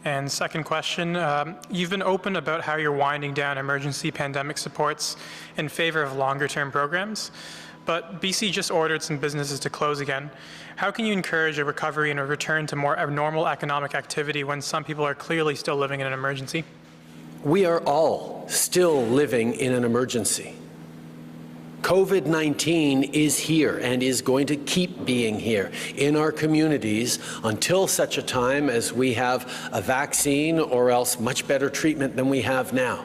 And second question, you've been open about how you're winding down emergency pandemic supports in favor of longer-term programs, but BC just ordered some businesses to close again. How can you encourage a recovery and a return to more normal economic activity when some people are clearly still living in an emergency? We are all still living in an emergency. COVID-19 is here and is going to keep being here in our communities until such a time as we have a vaccine or else much better treatment than we have now.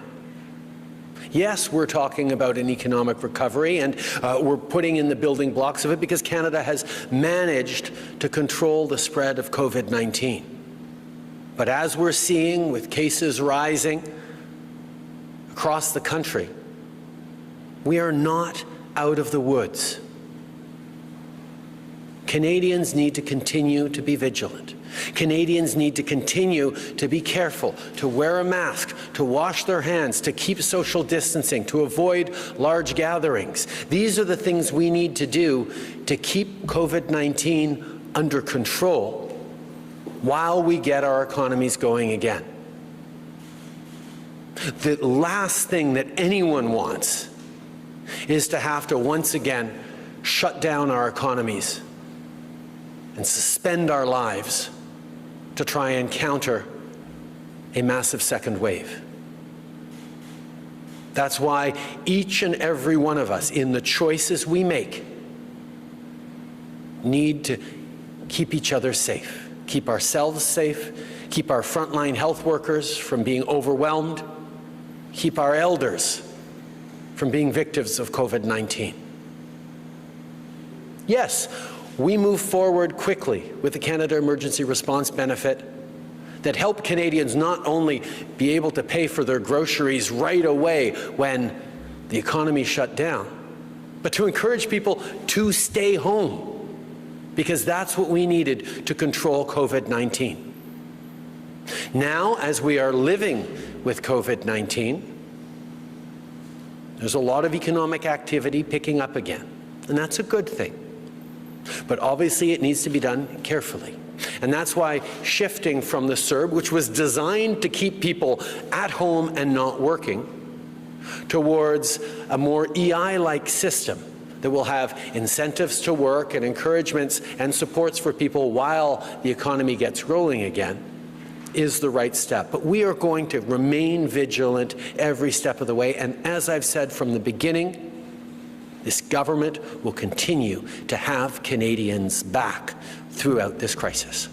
Yes, we're talking about an economic recovery, and we're putting in the building blocks of it because Canada has managed to control the spread of COVID-19. But as we're seeing with cases rising across the country, we are not out of the woods. Canadians need to continue to be vigilant. Canadians need to continue to be careful, to wear a mask, to wash their hands, to keep social distancing, to avoid large gatherings. These are the things we need to do to keep COVID-19 under control while we get our economies going again. The last thing that anyone wants is to have to once again shut down our economies and suspend our lives to try and counter a massive second wave. That's why each and every one of us, in the choices we make, need to keep each other safe, keep ourselves safe, keep our frontline health workers from being overwhelmed, keep our elders from being victims of COVID-19. Yes, we move forward quickly with the Canada Emergency Response Benefit that helped Canadians not only be able to pay for their groceries right away when the economy shut down, but to encourage people to stay home, because that's what we needed to control COVID-19. Now, as we are living with COVID-19, there's a lot of economic activity picking up again, and that's a good thing. But obviously it needs to be done carefully. And that's why shifting from the CERB, which was designed to keep people at home and not working, towards a more EI-like system that will have incentives to work and encouragements and supports for people while the economy gets rolling again, is the right step. But we are going to remain vigilant every step of the way, and as I've said from the beginning, this government will continue to have Canadians back throughout this crisis.